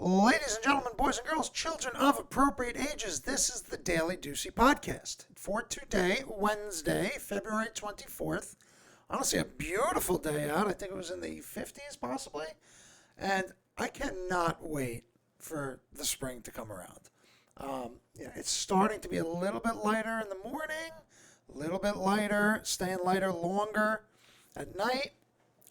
Ladies and gentlemen, boys and girls, children of appropriate ages, this is the Daily Deucey podcast for today, Wednesday, February 24th. Honestly, a beautiful day out. I think it was in the 50s, possibly. And I cannot wait for the spring to come around. It's starting to be a little bit lighter in the morning, a little bit lighter, staying lighter longer at night.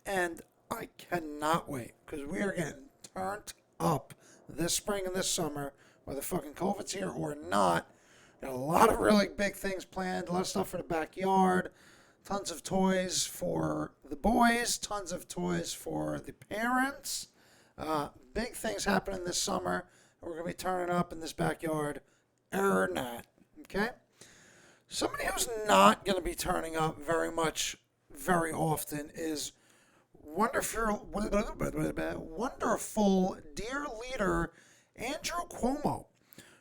And I cannot wait because we are getting turned up this spring and this summer, whether fucking COVID's here or not. Got a lot of really big things planned, a lot of stuff for the backyard, tons of toys for the boys, tons of toys for the parents. Big things happening this summer. We're going to be turning up in this backyard or not, okay? Somebody who's not going to be turning up very much, very often is wonderful dear leader Andrew Cuomo,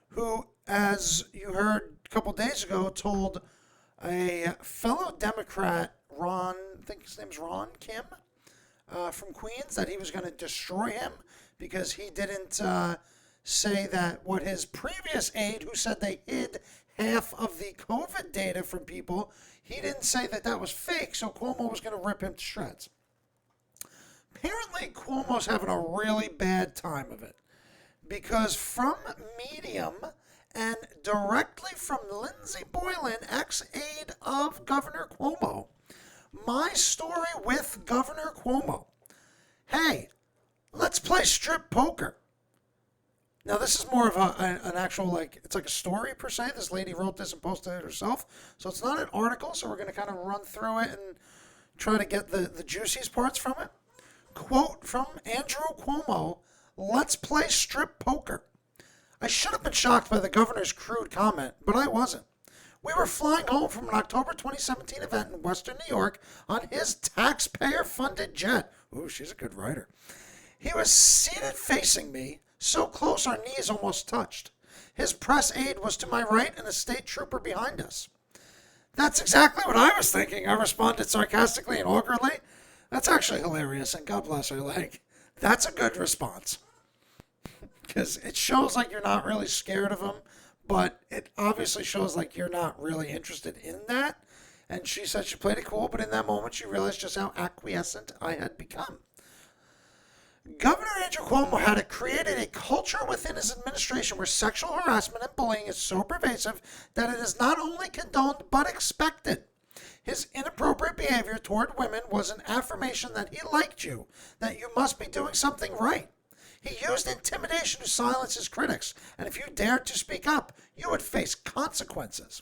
who, as you heard a couple days ago, told a fellow Democrat, Ron, I think his name's Ron Kim, from Queens, that he was going to destroy him because he didn't say that what his previous aide, who said they hid half of the COVID data from people, he didn't say that that was fake, so Cuomo was going to rip him to shreds. Apparently, Cuomo's having a really bad time of it because from Medium and directly from Lindsey Boylan, ex-aide of Governor Cuomo, my story with Governor Cuomo. Hey, let's play strip poker. Now, this is more of an actual, it's like a story per se. This lady wrote this and posted it herself. So it's not an article, so we're going to kind of run through it and try to get the juiciest parts from it. Quote from Andrew Cuomo, "Let's play strip poker." I should have been shocked by the governor's crude comment, but I wasn't. We were flying home from an October 2017 event in Western New York on his taxpayer-funded jet. Ooh, she's a good writer. He was seated facing me, so close our knees almost touched. His press aide was to my right and a state trooper behind us. That's exactly what I was thinking, I responded sarcastically and awkwardly. That's actually hilarious, and God bless her. That's a good response. Because it shows like you're not really scared of him, but it obviously shows like you're not really interested in that. And she said she played it cool, but in that moment she realized just how acquiescent I had become. Governor Andrew Cuomo had created a culture within his administration where sexual harassment and bullying is so pervasive that it is not only condoned but expected. His inappropriate behavior toward women was an affirmation that he liked you, that you must be doing something right. He used intimidation to silence his critics, and if you dared to speak up, you would face consequences.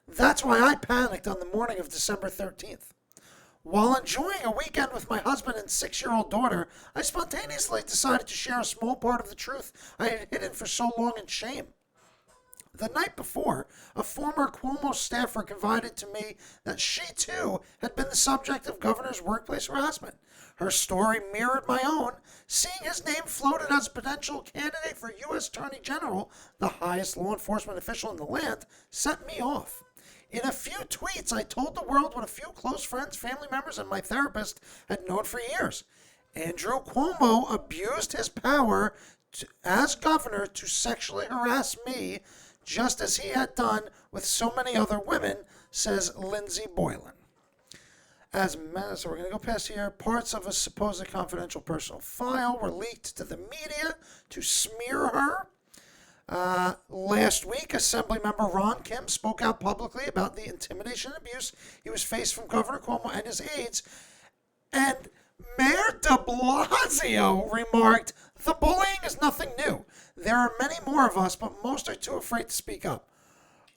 That's why I panicked on the morning of December 13th. While enjoying a weekend with my husband and 6-year-old daughter, I spontaneously decided to share a small part of the truth I had hidden for so long in shame. The night before, a former Cuomo staffer confided to me that she, too, had been the subject of governor's workplace harassment. Her story mirrored my own. Seeing his name floated as a potential candidate for U.S. Attorney General, the highest law enforcement official in the land, set me off. In a few tweets, I told the world what a few close friends, family members, and my therapist had known for years. Andrew Cuomo abused his power as governor to sexually harass me, just as he had done with so many other women, says Lindsey Boylan. So we're going to go past here. Parts of a supposed confidential personal file were leaked to the media to smear her. Last week, Assemblymember Ron Kim spoke out publicly about the intimidation and abuse he was faced from Governor Cuomo and his aides. And Mayor de Blasio remarked, "The bullying is nothing new. There are many more of us, but most are too afraid to speak up."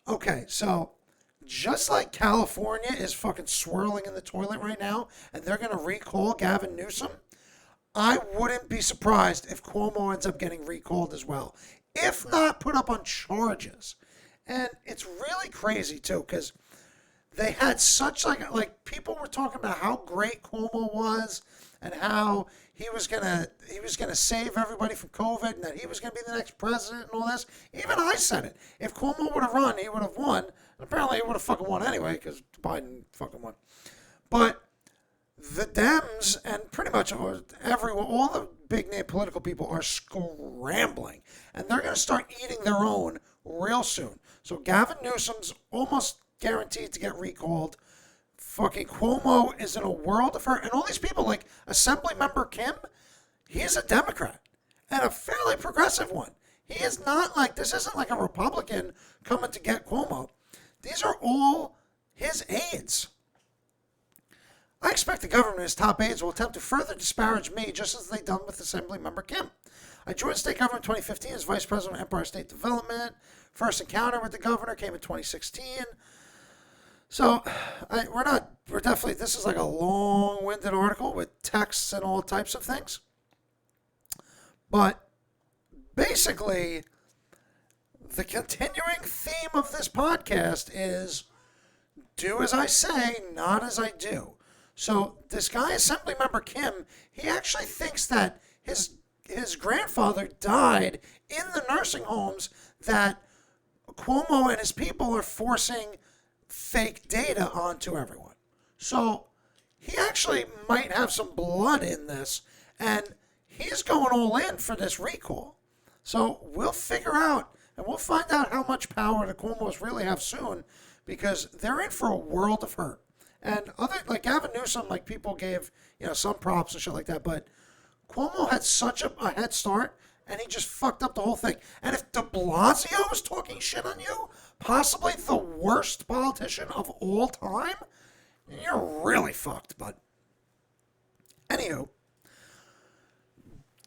Okay, so just like California is fucking swirling in the toilet right now, and they're going to recall Gavin Newsom, I wouldn't be surprised if Cuomo ends up getting recalled as well, if not put up on charges. And it's really crazy, too, because they had such, people were talking about how great Cuomo was and how he was gonna save everybody from COVID and that he was gonna be the next president and all this. Even I said it. If Cuomo would have run, he would have won. And apparently he would have fucking won anyway because Biden fucking won. But the Dems and pretty much everyone, all the big name political people are scrambling, and they're going to start eating their own real soon. So Gavin Newsom's almost guaranteed to get recalled. Fucking Cuomo is in a world of hurt, and all these people like Assemblymember Kim, he's a Democrat and a fairly progressive one. He is not like, this isn't like a Republican coming to get Cuomo. These are all his aides. I expect the government and its top aides will attempt to further disparage me just as they've done with Assemblymember Kim. I joined state government in 2015 as vice president of Empire State Development. First encounter with the governor came in 2016. So we're definitely, this is like a long-winded article with texts and all types of things. But basically, the continuing theme of this podcast is do as I say, not as I do. So this guy, Assemblymember Kim, he actually thinks that his grandfather died in the nursing homes that Cuomo and his people are forcing fake data onto everyone. So he actually might have some blood in this, and he's going all in for this recall. So we'll figure out, and we'll find out how much power the Cuomos really have soon, because they're in for a world of hurt. And other, like Gavin Newsom, like people gave, some props and shit like that, but Cuomo had such a head start, and he just fucked up the whole thing. And if de Blasio was talking shit on you, possibly the worst politician of all time, you're really fucked, bud. Anywho,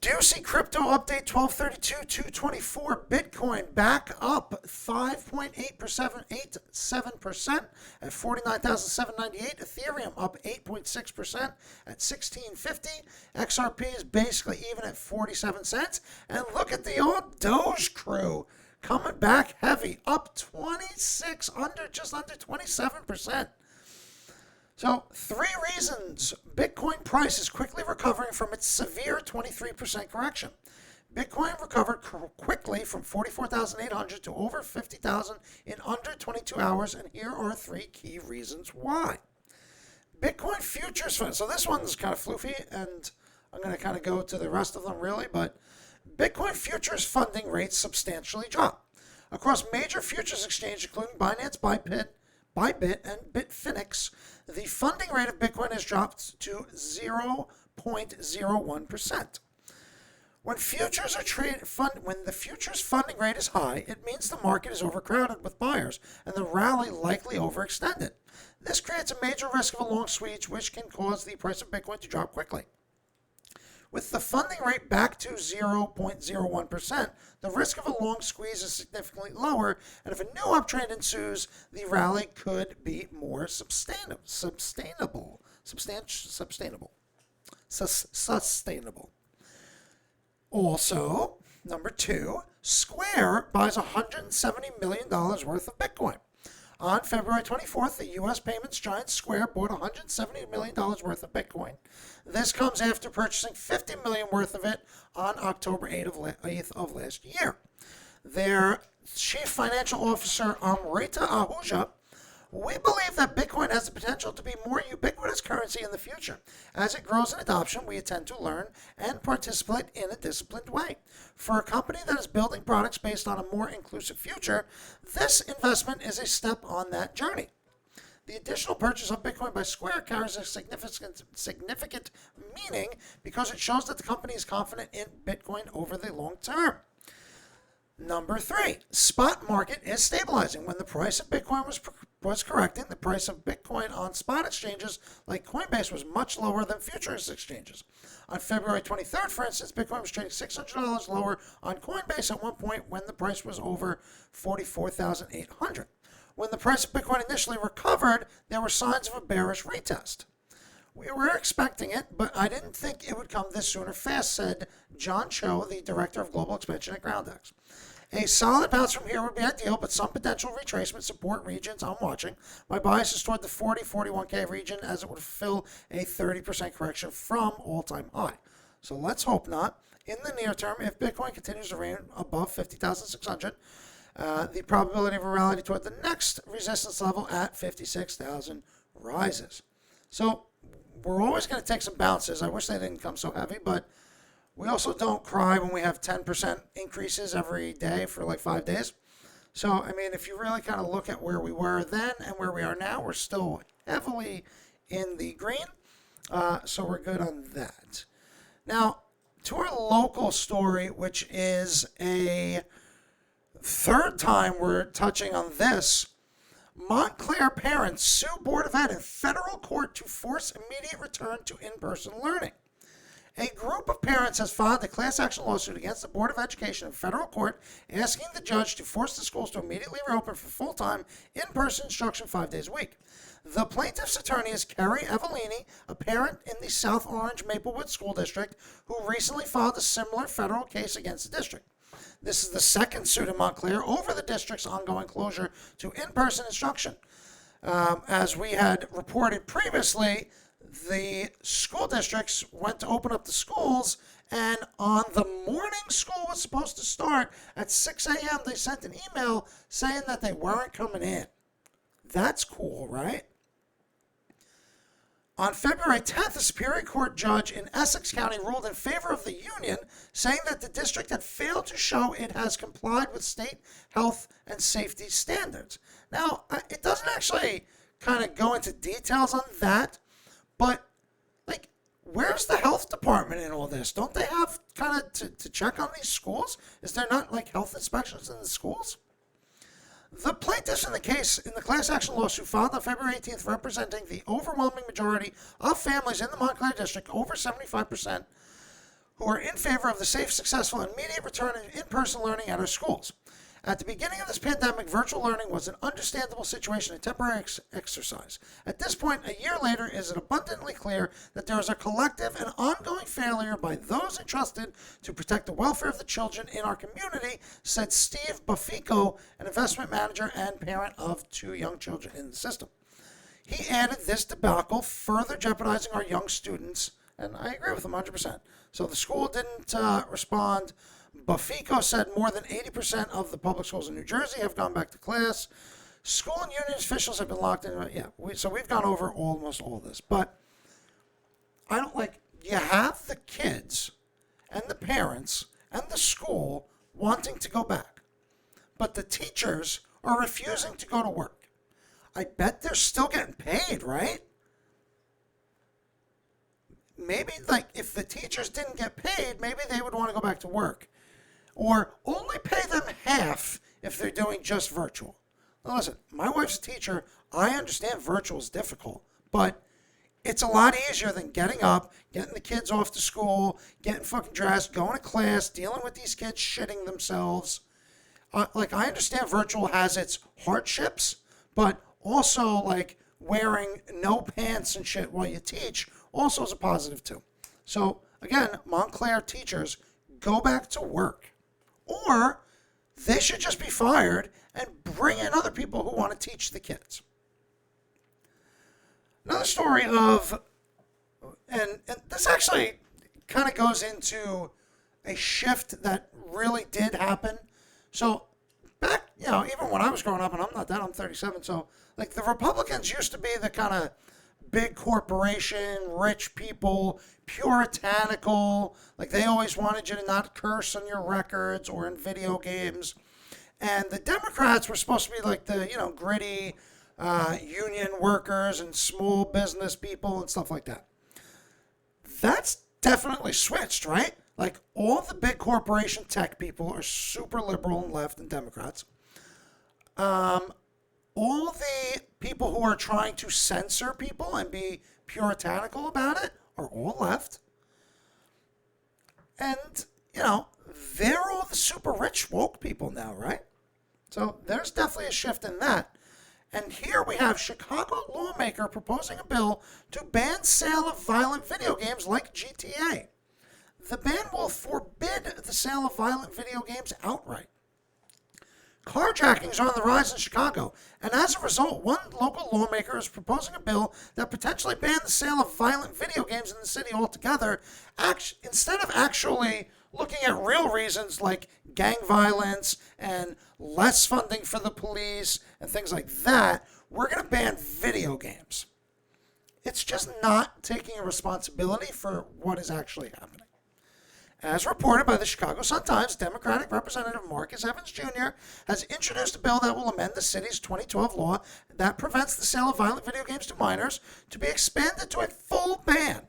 Deucey crypto update 12/32/224. Bitcoin back up 5.87% at 49,798. Ethereum up 8.6% at 1650. XRP is basically even at 47 cents. And look at the old Doge crew coming back heavy, up just under 27%. So, 3 reasons Bitcoin price is quickly recovering from its severe 23% correction. Bitcoin recovered quickly from 44,800 to over 50,000 in under 22 hours, and here are 3 key reasons why. Bitcoin futures fund. So this one's kind of floofy, and I'm going to kind of go to the rest of them really, but Bitcoin futures funding rates substantially dropped. Across major futures exchanges, including Binance, Bybit, and Bitfinex, the funding rate of Bitcoin has dropped to 0.01%. When the futures funding rate is high, it means the market is overcrowded with buyers and the rally likely overextended. This creates a major risk of a long squeeze, which can cause the price of Bitcoin to drop quickly. With the funding rate back to 0.01%, the risk of a long squeeze is significantly lower, and if a new uptrend ensues, the rally could be more sustainable. Also, number 2, Square buys $170 million worth of Bitcoin. On February 24th, the U.S. payments giant Square bought $170 million worth of Bitcoin. This comes after purchasing $50 million worth of it on October 8th of last year. Their chief financial officer, Amrita Ahuja, we believe that Bitcoin has the potential to be more ubiquitous currency in the future. As it grows in adoption, we intend to learn and participate in a disciplined way. For a company that is building products based on a more inclusive future, this investment is a step on that journey. The additional purchase of Bitcoin by Square carries a significant meaning because it shows that the company is confident in Bitcoin over the long term. Number 3, spot market is stabilizing. When the price of Bitcoin was correcting, the price of Bitcoin on spot exchanges like Coinbase was much lower than futures exchanges. On February 23rd, for instance, Bitcoin was trading $600 lower on Coinbase at one point when the price was over 44,800. When the price of Bitcoin initially recovered, there were signs of a bearish retest. We were expecting it, but I didn't think it would come this soon or fast, said John Cho, the director of global expansion at GroundX. A solid bounce from here would be ideal, but some potential retracement support regions I'm watching. My bias is toward the 40-41K region as it would fill a 30% correction from all-time high. So let's hope not. In the near term, if Bitcoin continues to remain above 50,600, the probability of a rally toward the next resistance level at 56,000 rises. So we're always going to take some bounces. I wish they didn't come so heavy, but we also don't cry when we have 10% increases every day for like 5 days. So, I mean, if you really kind of look at where we were then and where we are now, we're still heavily in the green. So we're good on that. Now, to our local story, which is a third time we're touching on this. Montclair parents sue Board of Ed in federal court to force immediate return to in-person learning. A group of parents has filed a class action lawsuit against the Board of Education in federal court, asking the judge to force the schools to immediately reopen for full-time in-person instruction 5 days a week. The plaintiff's attorney is Carrie Evellini, a parent in the South Orange Maplewood School District, who recently filed a similar federal case against the district. This is the second suit in Montclair over the district's ongoing closure to in-person instruction. As we had reported previously, the school districts went to open up the schools, and on the morning school was supposed to start at 6 a.m., they sent an email saying that they weren't coming in. That's cool, right? On February 10th, a Superior Court judge in Essex County ruled in favor of the union, saying that the district had failed to show it has complied with state health and safety standards. Now, it doesn't actually kind of go into details on that, but, like, where's the health department in all this? Don't they have kind of to check on these schools? Is there not, like, health inspections in the schools? The plaintiffs in the case in the class action lawsuit filed on February 18th, representing the overwhelming majority of families in the Montclair district, over 75%, who are in favor of the safe, successful, and immediate return of in-person learning at our schools. At the beginning of this pandemic, virtual learning was an understandable situation and temporary exercise. At this point, a year later, it is abundantly clear that there is a collective and ongoing failure by those entrusted to protect the welfare of the children in our community, said Steve Buffico, an investment manager and parent of 2 young children in the system. He added this debacle further jeopardizing our young students, and I agree with him 100%. So the school didn't respond. Buffico said more than 80% of the public schools in New Jersey have gone back to class. School and union officials have been locked in. Yeah, so we've gone over almost all this. But I don't you have the kids and the parents and the school wanting to go back. But the teachers are refusing to go to work. I bet they're still getting paid, right? Maybe, if the teachers didn't get paid, maybe they would want to go back to work. Or only pay them half if they're doing just virtual. Now listen, my wife's a teacher. I understand virtual is difficult, but it's a lot easier than getting up, getting the kids off to school, getting fucking dressed, going to class, dealing with these kids shitting themselves. I understand virtual has its hardships, but also, wearing no pants and shit while you teach also is a positive too. So, again, Montclair teachers, go back to work. Or they should just be fired and bring in other people who want to teach the kids. Another story of, and this actually kind of goes into a shift that really did happen. So back, even when I was growing up, and I'm 37, so the Republicans used to be the kind of big corporation, rich people, puritanical, they always wanted you to not curse on your records or in video games. And the Democrats were supposed to be the, gritty union workers and small business people and stuff like that. That's definitely switched, right? All the big corporation tech people are super liberal and left and Democrats. All the people who are trying to censor people and be puritanical about it are all left. And, they're all the super rich woke people now, right? So there's definitely a shift in that. And here we have Chicago lawmaker proposing a bill to ban sale of violent video games like GTA. The ban will forbid the sale of violent video games outright. Carjackings are on the rise in Chicago, and as a result, one local lawmaker is proposing a bill that potentially bans the sale of violent video games in the city altogether, instead of actually looking at real reasons like gang violence and less funding for the police and things like that. We're going to ban video games. It's just not taking a responsibility for what is actually happening. As reported by the Chicago Sun-Times, Democratic Representative Marcus Evans Jr. has introduced a bill that will amend the city's 2012 law that prevents the sale of violent video games to minors to be expanded to a full ban.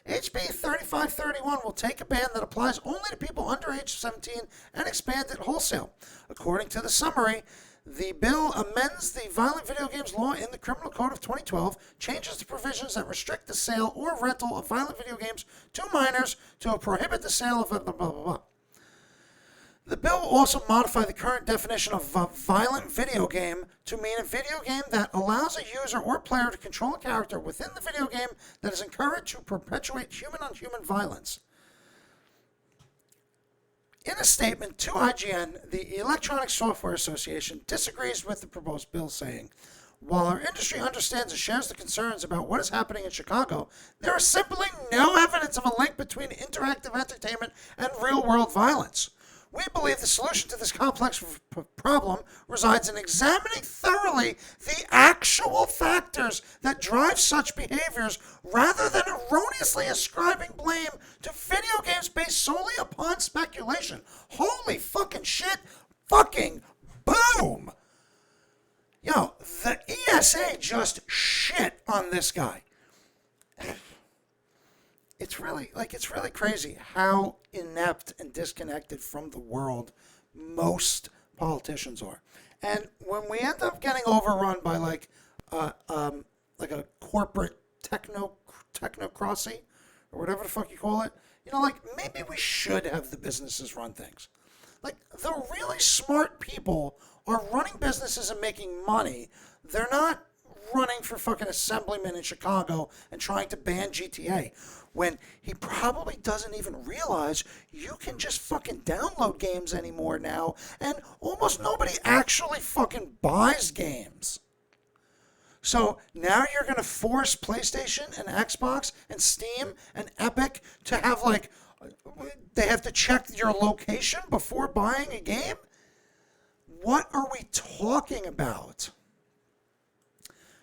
HB 3531 will take a ban that applies only to people under age 17 and expand it wholesale. According to the summary, the bill amends the Violent Video Games law in the Criminal Code of 2012, changes the provisions that restrict the sale or rental of violent video games to minors to prohibit the sale of blah, blah, blah, blah. The bill will also modify the current definition of a violent video game to mean a video game that allows a user or player to control a character within the video game that is encouraged to perpetuate human-on-human violence. In a statement to IGN, the Electronic Software Association disagrees with the proposed bill, saying, "While our industry understands and shares the concerns about what is happening in Chicago, there is simply no evidence of a link between interactive entertainment and real-world violence. We believe the solution to this complex problem resides in examining thoroughly the actual factors that drive such behaviors rather than erroneously ascribing blame to video games based solely upon speculation." Holy fucking shit. Fucking boom. Yo, the ESA just shit on this guy. It's really crazy how inept and disconnected from the world most politicians are. And when we end up getting overrun by like a corporate technocracy or whatever the fuck you call it, maybe we should have the businesses run things. Like, the really smart people are running businesses and making money. They're not running for fucking assemblyman in Chicago and trying to ban GTA, when he probably doesn't even realize you can just fucking download games anymore now, and almost nobody actually fucking buys games. So now you're going to force PlayStation and Xbox and Steam and Epic to have they have to check your location before buying a game? What are we talking about?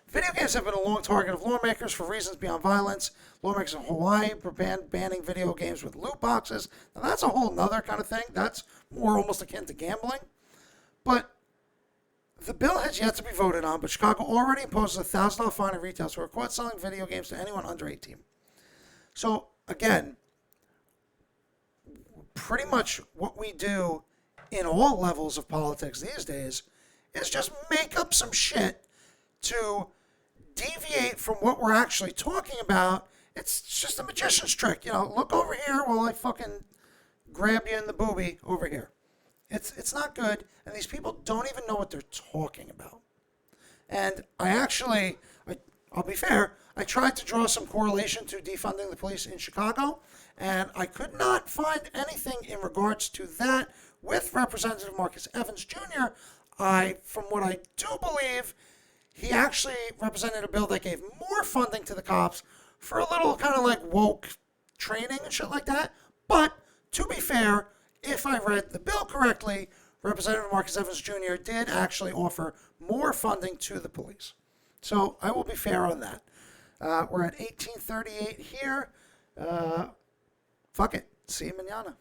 Video games have been a long target of lawmakers for reasons beyond violence. Lawmakers in Hawaii began banning video games with loot boxes. Now, that's a whole nother kind of thing. That's more almost akin to gambling. But the bill has yet to be voted on, but Chicago already imposes a $1,000 fine on retailers who are caught selling video games to anyone under 18. So, again, pretty much what we do in all levels of politics these days is just make up some shit to deviate from what we're actually talking about. It's just a magician's trick. Look over here while I fucking grab you in the boobie over here. It's not good, and these people don't even know what they're talking about. And I'll be fair, I tried to draw some correlation to defunding the police in Chicago, and I could not find anything in regards to that with Representative Marcus Evans Jr. From what I do believe, he actually represented a bill that gave more funding to the cops for a little kind of like woke training and shit like that. But to be fair, if I read the bill correctly, Representative Marcus Evans Jr. did actually offer more funding to the police. So I will be fair on that. We're at 18:38 here. Fuck it. See you mañana.